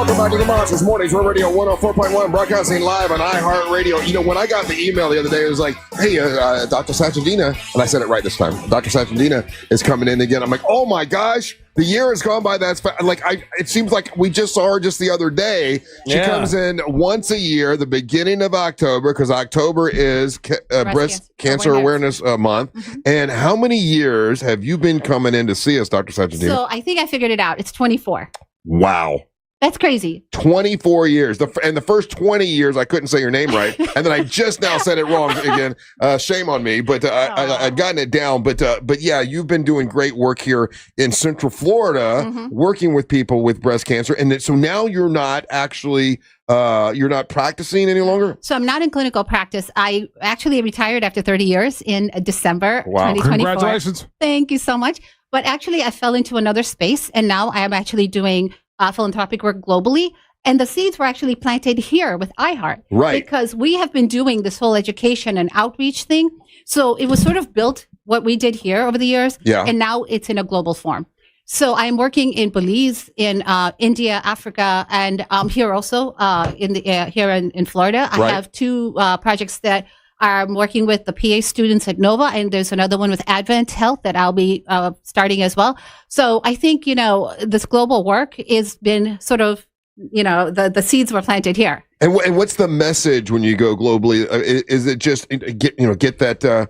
welcome back to the Monsters Mornings. We're Radio 104.1, broadcasting live on iHeartRadio. You know, when I got the email the other day, it was like, hey, Dr. Sachedina, and I said it right this time, Dr. Sachedina is coming in again. I'm like, oh my gosh, the year has gone by. It seems like we just saw her just the other day. She comes in once a year, the beginning of October, because October is breast cancer awareness month. Mm-hmm. And how many years have you been coming in to see us, Dr. Sachedina? So I think I figured it out. It's 24. Wow. That's crazy. 24 years. And the first 20 years, I couldn't say your name right. And then I just now said it wrong again. Shame on me. But I'd gotten it down. But yeah, you've been doing great work here in Central Florida, working with people with breast cancer. And so now you're not actually, you're not practicing any longer? So I'm not in clinical practice. I actually retired after 30 years in December 2024. Congratulations. Thank you so much. But actually, I fell into another space. And now I am actually doing philanthropic work globally. And the seeds were actually planted here with iHeart. Right. Because we have been doing this whole education and outreach thing. So it was sort of built what we did here over the years. Yeah. And now it's in a global form. So I'm working in Belize, in India, Africa, and here also here in Florida. I have two projects that I'm working with the PA students at Nova, and there's another one with Advent Health that I'll be starting as well. So I think, this global work has been sort of, the seeds were planted here. And what's the message when you go globally? Is it just get the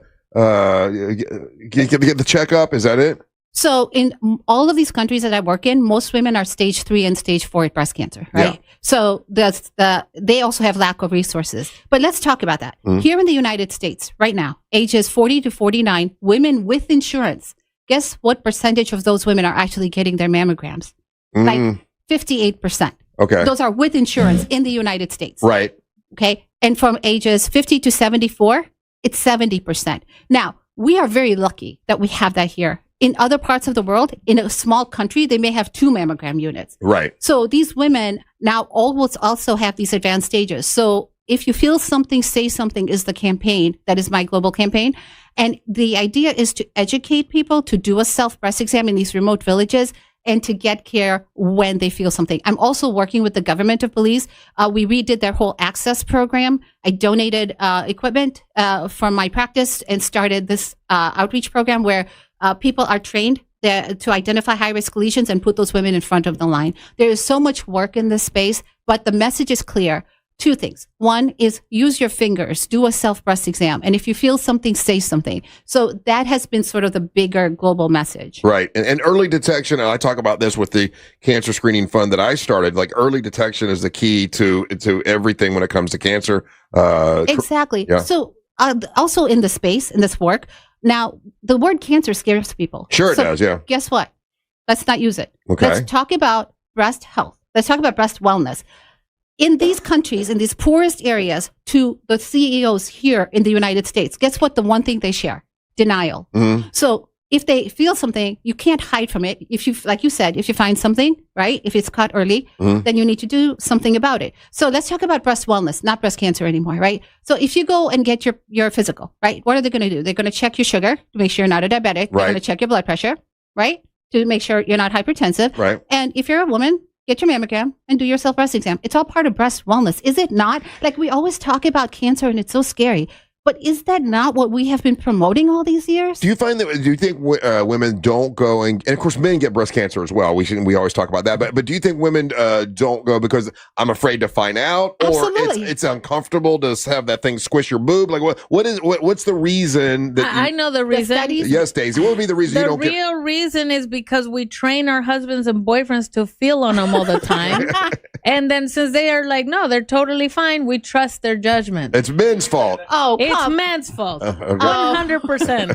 checkup? Is that it? So in all of these countries that I work in, most women are stage 3 and stage 4 at breast cancer, right? Yeah. So they also have lack of resources. But let's talk about that. Here in the United States, right now, ages 40 to 49, women with insurance, guess what percentage of those women are actually getting their mammograms? Like 58%. Okay. Those are with insurance in the United States. Right. Okay. And from ages 50 to 74, it's 70%. Now, we are very lucky that we have that here. In other parts of the world, in a small country, they may have 2 mammogram units. Right. So these women now almost also have these advanced stages. So if you feel something, say something is the campaign. That is my global campaign. And the idea is to educate people to do a self-breast exam in these remote villages and to get care when they feel something. I'm also working with the government of Belize. We redid their whole access program. I donated equipment from my practice and started this outreach program where people are trained to identify high-risk lesions and put those women in front of the line. There is so much work in this space, but the message is clear. 2 things. One is use your fingers, do a self-breast exam. And if you feel something, say something. So that has been sort of the bigger global message. Right. And early detection, and I talk about this with the cancer screening fund that I started, like early detection is the key to everything when it comes to cancer. Exactly. Yeah. So also in this space, in this work, now the word cancer scares people. Sure it does, yeah. Guess what? Let's not use it. Okay. Let's talk about breast health. Let's talk about breast wellness. In these countries, in these poorest areas, to the CEOs here in the United States, guess what? The one thing they share? Denial. Mm-hmm. So if they feel something, you can't hide from it. If you, like you said, if you find something, right? If it's caught early, then you need to do something about it. So let's talk about breast wellness, not breast cancer anymore, right? So if you go and get your physical, right? What are they going to do? They're going to check your sugar to make sure you're not a diabetic. Right. They're going to check your blood pressure, right? To make sure you're not hypertensive. Right. And if you're a woman, get your mammogram and do your self-breast exam. It's all part of breast wellness, is it not? Like we always talk about cancer and it's so scary. But is that not what we have been promoting all these years? Do you think women don't go and of course men get breast cancer as well? We always talk about that, but do you think women don't go because I'm afraid to find out, or it's uncomfortable to have that thing squish your boob? Like what's the reason that I know the reason? Yes, Daisy. What would be the reason you don't get? The real reason is because we train our husbands and boyfriends to feel on them all the time. And then since they are like, no, they're totally fine, we trust their judgment. It's men's fault. Oh, it's men's fault. 100%.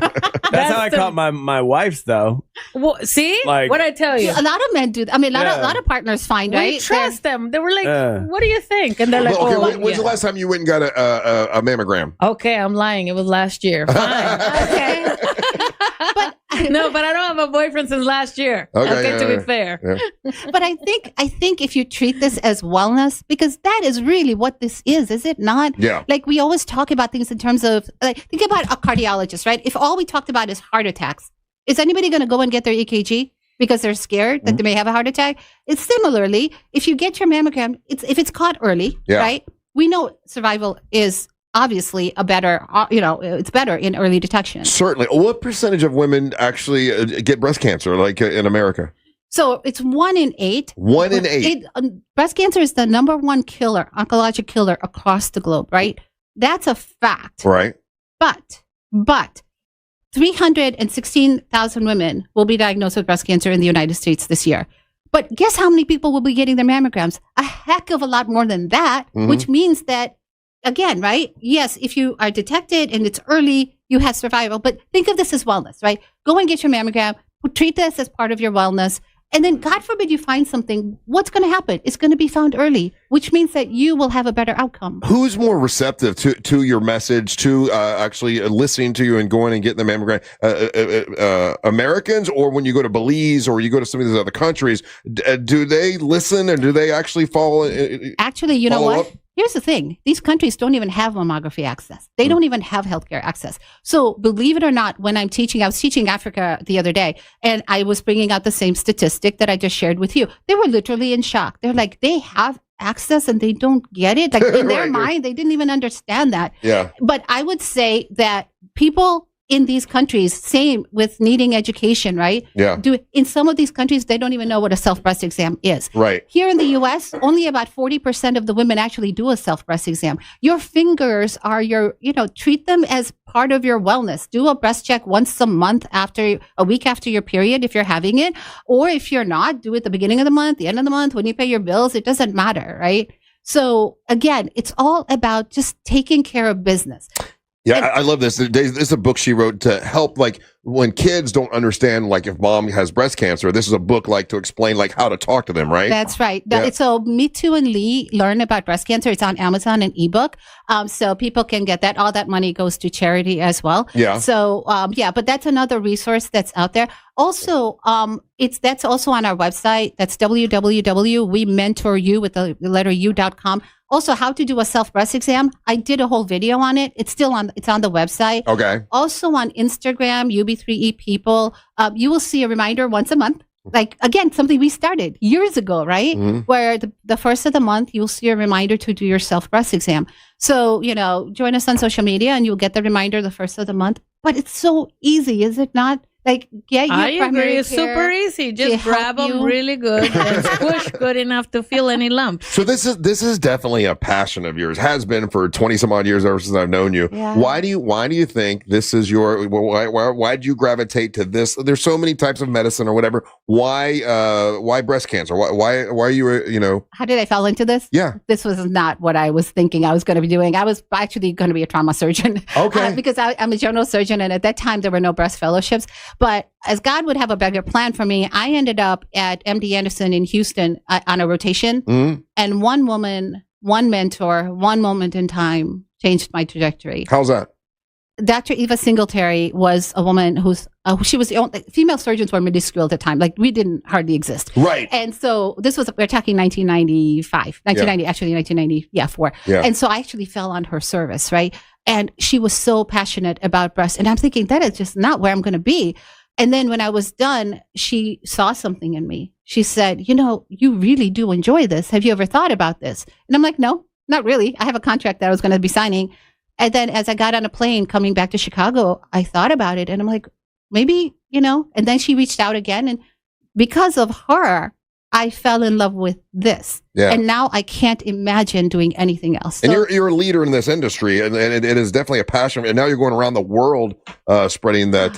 That's how I caught my wife's though. Well, see? Like, what I tell you? A lot of men do. I mean, a lot of partners find, right? We trust them. They were like, what do you think? And they're like, when's the last time you went and got a mammogram? Okay, I'm lying. It was last year. Fine. Okay. But I don't have a boyfriend since last year. Okay, to be fair. Yeah. But I think if you treat this as wellness, because that is really what this is it not? Yeah. Like we always talk about things in terms of, like, think about a cardiologist, right? If all we talked about is heart attacks, is anybody going to go and get their EKG? because they're scared that they may have a heart attack. It's similarly, if you get your mammogram, if it's caught early, right? We know survival is obviously a better, it's better in early detection. Certainly. What percentage of women actually get breast cancer, like in America? So it's 1 in 8. 1 in 8. Breast cancer is the number one killer, oncologic killer across the globe, right? That's a fact. Right. But 316,000 women will be diagnosed with breast cancer in the United States this year. But guess how many people will be getting their mammograms? A heck of a lot more than that, which means that, again, right? Yes, if you are detected and it's early, you have survival. But think of this as wellness, right? Go and get your mammogram. Treat this as part of your wellness. And then, God forbid you find something, what's going to happen? It's going to be found early, which means that you will have a better outcome. Who's more receptive to your message, to actually listening to you and going and getting the mammogram? Americans, or when you go to Belize or you go to some of these other countries, do they listen and do they actually follow? Actually, you know what? Here's the thing. These countries don't even have mammography access. They don't even have healthcare access. So believe it or not, when I'm teaching, I was teaching Africa the other day, and I was bringing out the same statistic that I just shared with you. They were literally in shock. They're like, they have access and they don't get it. Like in their mind, they didn't even understand that. Yeah. But I would say that people in these countries, same with needing education, right? Yeah. In some of these countries, they don't even know what a self-breast exam is. Right. Here in the U.S., only about 40% of the women actually do a self-breast exam. Your fingers are treat them as part of your wellness. Do a breast check once a month a week after your period if you're having it. Or if you're not, do it at the beginning of the month, the end of the month, when you pay your bills. It doesn't matter, right? So again, it's all about just taking care of business. Yeah, I love this. This is a book she wrote to help, like, when kids don't understand, like, if mom has breast cancer. This is a book, like, to explain, like, how to talk to them, right? That's right. So Me Too and Lee Learn About Breast Cancer. It's on Amazon, an ebook. So people can get that. All that money goes to charity as well. Yeah. So, but that's another resource that's out there. Also, that's also on our website. That's www.wementoryou with the letter u.com. Also, how to do a self-breast exam. I did a whole video on it. It's on the website. Okay. Also on Instagram, UB3E People, you will see a reminder once a month. Like, again, something we started years ago, right? Mm-hmm. Where the first of the month, you'll see a reminder to do your self-breast exam. So, join us on social media and you'll get the reminder the first of the month. But it's so easy, is it not? Like, get your primary agree. It's super easy. Just grab them really good and squish good enough to feel any lumps. So this is definitely a passion of yours. Has been for 20 some odd years ever since I've known you. Yeah. Why do you think this is why did you gravitate to this? There's so many types of medicine or whatever. Why breast cancer? Why are you How did I fall into this? Yeah. This was not what I was thinking I was going to be doing. I was actually going to be a trauma surgeon. Okay. Because I'm a general surgeon, and at that time there were no breast fellowships. But as God would have a bigger plan for me, I ended up at MD Anderson in Houston on a rotation. Mm-hmm. And one woman, one mentor, one moment in time changed my trajectory. How's that? Dr. Eva Singletary was a woman she was the only, female surgeons were minuscule at the time. Like, we didn't hardly exist. Right. And so we're talking 1994. Yeah. And so I actually fell on her service, right? And she was so passionate about breast. And I'm thinking, that is just not where I'm going to be. And then when I was done, she saw something in me. She said, you really do enjoy this. Have you ever thought about this? And I'm like, no, not really. I have a contract that I was going to be signing. And then as I got on a plane coming back to Chicago, I thought about it. And I'm like, maybe, and then she reached out again. And because of her, I fell in love with this. Yeah. And now I can't imagine doing anything else. And you're a leader in this industry, and it is definitely a passion. And now you're going around the world spreading that.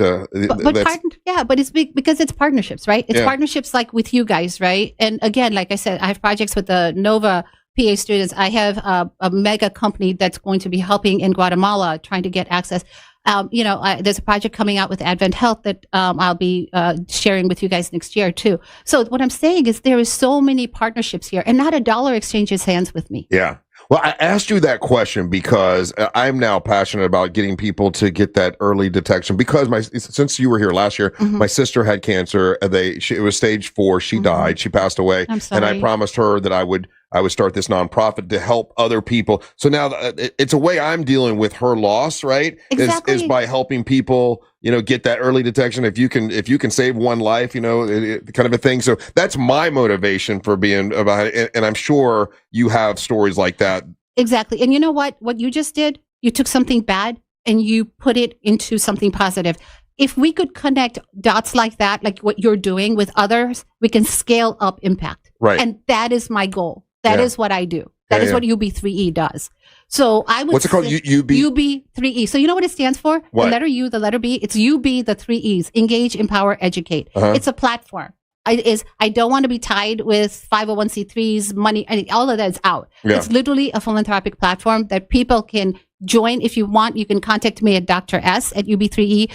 But it's big because it's partnerships, right? It's partnerships like with you guys, right? And again, like I said, I have projects with the Nova PA students. I have a mega company that's going to be helping in Guatemala, trying to get access. There's a project coming out with Advent Health that I'll be sharing with you guys next year too. So what I'm saying is there is so many partnerships here, and not a dollar exchanges hands with me. Yeah. Well, I asked you that question because I'm now passionate about getting people to get that early detection. Because since you were here last year, mm-hmm. my sister had cancer. It was stage 4. She mm-hmm. died. She passed away. I'm sorry. And I promised her that I would I would start this nonprofit to help other people. So now it's a way I'm dealing with her loss, right? Exactly. Is by helping people, get that early detection. If you can save one life, kind of a thing. So that's my motivation for being about it. And I'm sure you have stories like that. Exactly. And you know what? What you just did, you took something bad and you put it into something positive. If we could connect dots like that, like what you're doing with others, we can scale up impact. Right. And that is my goal. That is what I do. That is what UB3E does. So I would. What's it called? UB3E. So you know what it stands for? What? The letter U, the letter B. It's UB, the 3 E's. Engage, empower, educate. It's a platform. I don't want to be tied with 501c3s, money, and all of that is out. Yeah. It's literally a philanthropic platform that people can join. If you want, you can contact me at Dr. S at UB3E.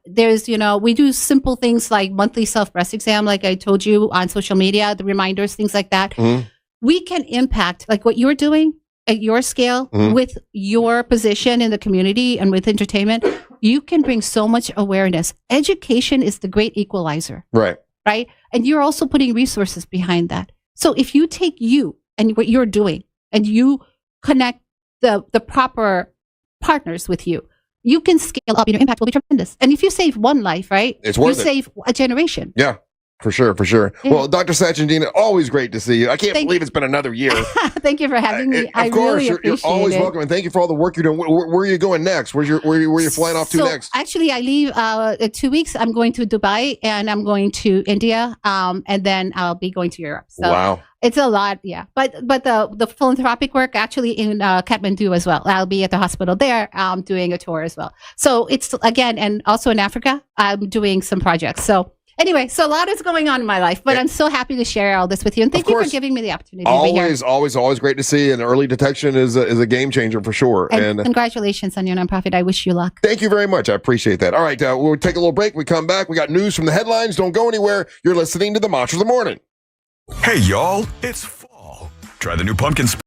There's, we do simple things like monthly self-breast exam, like I told you on social media, the reminders, things like that. Mm-hmm. We can impact like what you're doing at your scale with your position in the community and with entertainment. You can bring so much awareness. Education is the great equalizer. Right. Right. And you're also putting resources behind that. So if you take you and what you're doing and you connect the proper partners with you, you can scale up and your impact will be tremendous. And if you save one life, right, it's worth you save a generation. Yeah. For sure. Yeah. Well, Dr. Sachedina, always great to see you. I can't believe it's been another year. Thank you for having me. Of course, really you're always it. welcome, and thank you for all the work you're doing. Where are you going next? Where you flying off to next? Actually, I leave in 2 weeks. I'm going to Dubai and I'm going to India, and then I'll be going to Europe. So wow. It's a lot, yeah. But the philanthropic work actually in Kathmandu as well. I'll be at the hospital there doing a tour as well. So it's, again, and also in Africa, I'm doing some projects. So anyway, so a lot is going on in my life, but I'm so happy to share all this with you. And thank you for giving me the opportunity to be here. Always great to see. And early detection is a game changer for sure. And congratulations on your nonprofit. I wish you luck. Thank you very much. I appreciate that. All right, we'll take a little break. We come back. We got news from the headlines. Don't go anywhere. You're listening to the Mantra of the Morning. Hey, y'all, it's fall. Try the new pumpkin spice